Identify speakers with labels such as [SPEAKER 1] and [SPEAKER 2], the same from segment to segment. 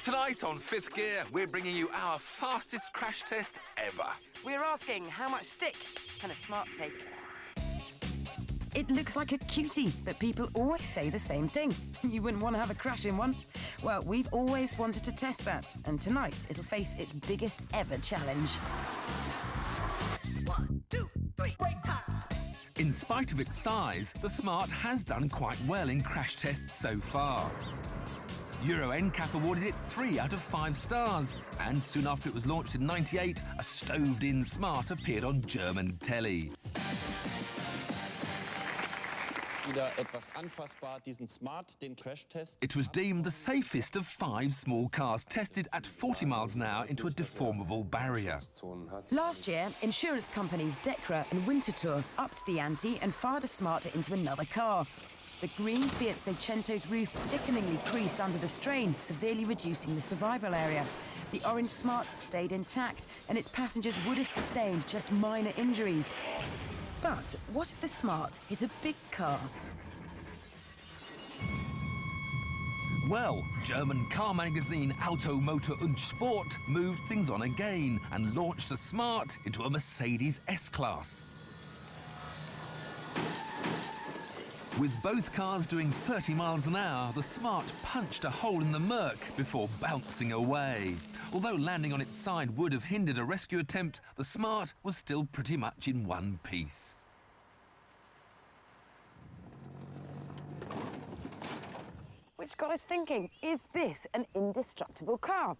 [SPEAKER 1] Tonight on Fifth Gear, we're bringing you our fastest crash test ever.
[SPEAKER 2] We're asking how much stick can a Smart take?
[SPEAKER 3] It looks like a cutie, but people always say the same thing. You wouldn't want to have a crash in one. Well, we've always wanted to test that, and tonight it'll face its biggest ever challenge.
[SPEAKER 4] 1, 2, 3, break time!
[SPEAKER 1] In spite of its size, the Smart has done quite well in crash tests so far. Euro NCAP awarded it 3 out of 5 stars, and soon after it was launched in '98, a stoved-in Smart appeared on German telly. It was deemed the safest of 5 small cars tested at 40 miles an hour into a deformable barrier.
[SPEAKER 3] Last year, insurance companies Decra and Winterthur upped the ante and fired a Smart into another car. The green Fiat Seicento's roof sickeningly creased under the strain, severely reducing the survival area. The orange Smart stayed intact, and its passengers would have sustained just minor injuries. But what if the Smart hit a big car?
[SPEAKER 1] Well, German car magazine Auto, Motor und Sport moved things on again and launched the Smart into a Mercedes S-Class. With both cars doing 30 miles an hour, the Smart punched a hole in the murk before bouncing away. Although landing on its side would have hindered a rescue attempt, the Smart was still pretty much in one piece.
[SPEAKER 2] Which got us thinking, is this an indestructible car?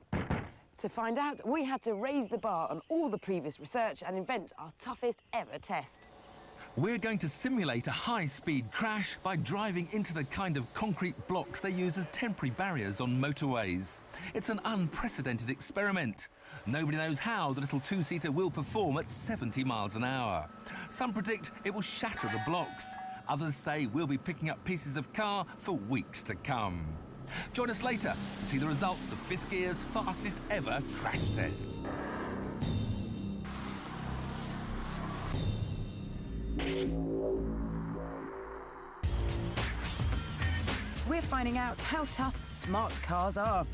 [SPEAKER 2] To find out, we had to raise the bar on all the previous research and invent our toughest ever test.
[SPEAKER 1] We're going to simulate a high-speed crash by driving into the kind of concrete blocks they use as temporary barriers on motorways. It's an unprecedented experiment. Nobody knows how the little two-seater will perform at 70 miles an hour. Some predict it will shatter the blocks. Others say we'll be picking up pieces of car for weeks to come. Join us later to see the results of Fifth Gear's fastest ever crash test.
[SPEAKER 3] We're finding out how tough Smart cars are.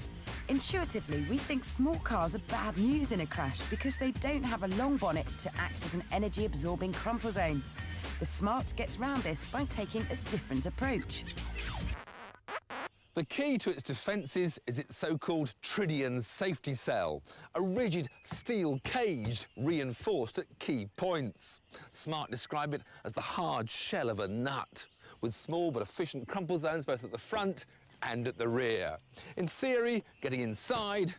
[SPEAKER 3] Intuitively, we think small cars are bad news in a crash because they don't have a long bonnet to act as an energy-absorbing crumple zone. The Smart gets round this by taking a different approach.
[SPEAKER 1] The key to its defences is its so-called tritium safety cell, a rigid steel cage reinforced at key points. Smart describe it as the hard shell of a nut, with small but efficient crumple zones both at the front and at the rear. In theory, getting inside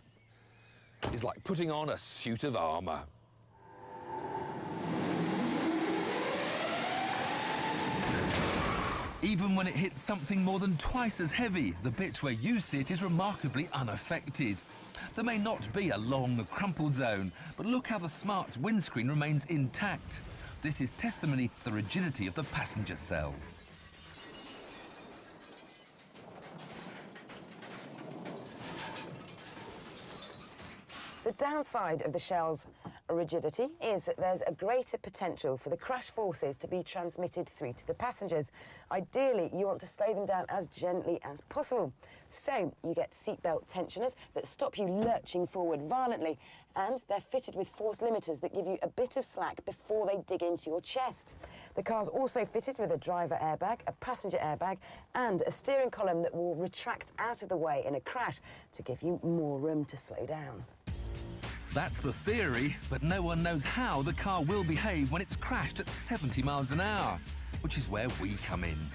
[SPEAKER 1] is like putting on a suit of armour. Even when it hits something more than twice as heavy, the bit where you sit is remarkably unaffected. There may not be a long crumple zone, but look how the Smart's windscreen remains intact. This is testimony to the rigidity of the passenger cell.
[SPEAKER 2] The downside of the shell's rigidity is that there's a greater potential for the crash forces to be transmitted through to the passengers. Ideally, you want to slow them down as gently as possible. So you get seatbelt tensioners that stop you lurching forward violently, and they're fitted with force limiters that give you a bit of slack before they dig into your chest. The car's also fitted with a driver airbag, a passenger airbag, and a steering column that will retract out of the way in a crash to give you more room to slow down.
[SPEAKER 1] That's the theory, but no one knows how the car will behave when it's crashed at 70 miles an hour, which is where we come in.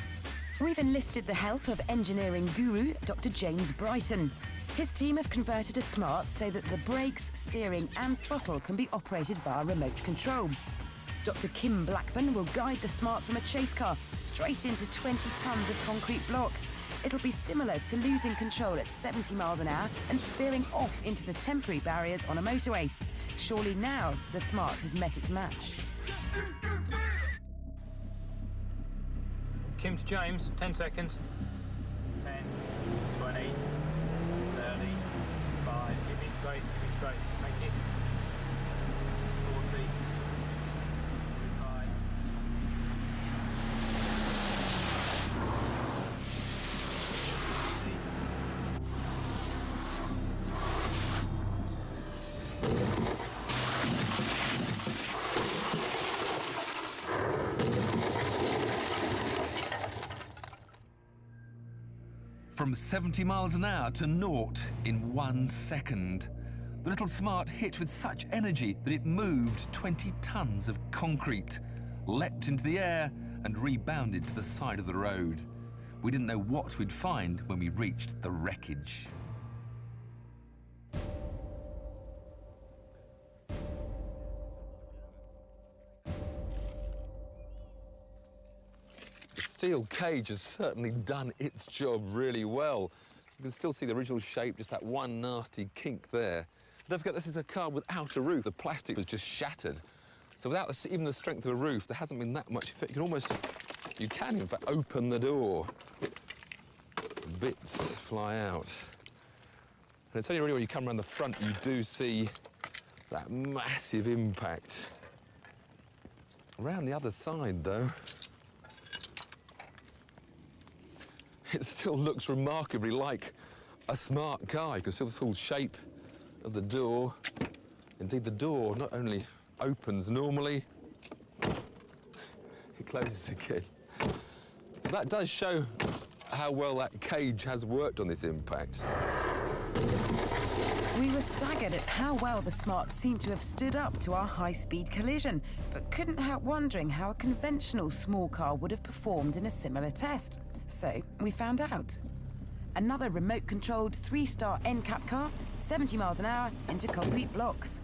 [SPEAKER 3] We've enlisted the help of engineering guru Dr. James Brighton. His team have converted a Smart so that the brakes, steering and throttle can be operated via remote control. Dr. Kim Blackburn will guide the Smart from a chase car straight into 20 tonnes of concrete block. It'll be similar to losing control at 70 miles an hour and spearing off into the temporary barriers on a motorway. Surely now the Smart has met its match.
[SPEAKER 5] Kim to James, 10 seconds. 10, 20, 30, 5, give me space, thank you. 40, 5.
[SPEAKER 1] From 70 miles an hour to naught in 1 second. The little Smart hit with such energy that it moved 20 tons of concrete, leapt into the air and rebounded to the side of the road. We didn't know what we'd find when we reached the wreckage.
[SPEAKER 6] The steel cage has certainly done its job really well. You can still see the original shape, just that one nasty kink there. Don't forget, this is a car without a roof. The plastic was just shattered. So without even the strength of a roof, there hasn't been that much effect. You can in fact open the door. Bits fly out. And it's only really when you come around the front you do see that massive impact. Around the other side, though, it still looks remarkably like a Smart car. You can see the full shape of the door. Indeed, the door not only opens normally, it closes again. So that does show how well that cage has worked on this impact.
[SPEAKER 3] We were staggered at how well the Smart seemed to have stood up to our high-speed collision, but couldn't help wondering how a conventional small car would have performed in a similar test. So we found out. Another remote-controlled 3-star NCAP car, 70 miles an hour into concrete blocks.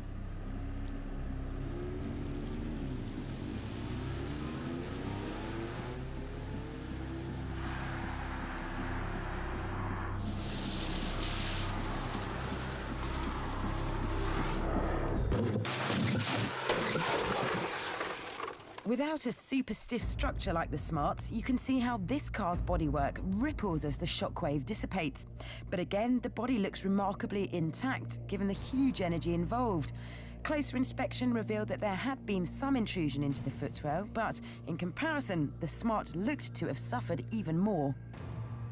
[SPEAKER 3] Without a super stiff structure like the Smart's, you can see how this car's bodywork ripples as the shockwave dissipates. But again, the body looks remarkably intact, given the huge energy involved. Closer inspection revealed that there had been some intrusion into the footwell, but in comparison, the Smart looked to have suffered even more.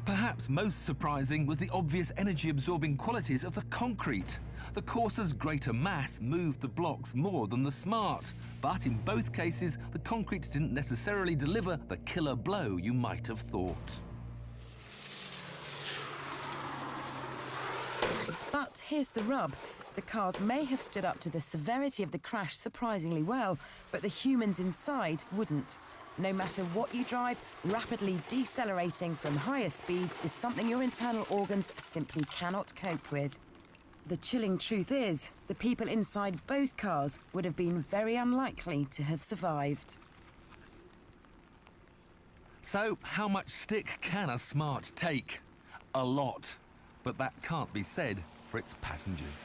[SPEAKER 1] Perhaps most surprising was the obvious energy-absorbing qualities of the concrete. The Corsa's greater mass moved the blocks more than the Smart, but in both cases, the concrete didn't necessarily deliver the killer blow you might have thought.
[SPEAKER 3] But here's the rub. The cars may have stood up to the severity of the crash surprisingly well, but the humans inside wouldn't. No matter what you drive, rapidly decelerating from higher speeds is something your internal organs simply cannot cope with. The chilling truth is, the people inside both cars would have been very unlikely to have survived.
[SPEAKER 1] So, how much stick can a Smart take? A lot. But that can't be said for its passengers.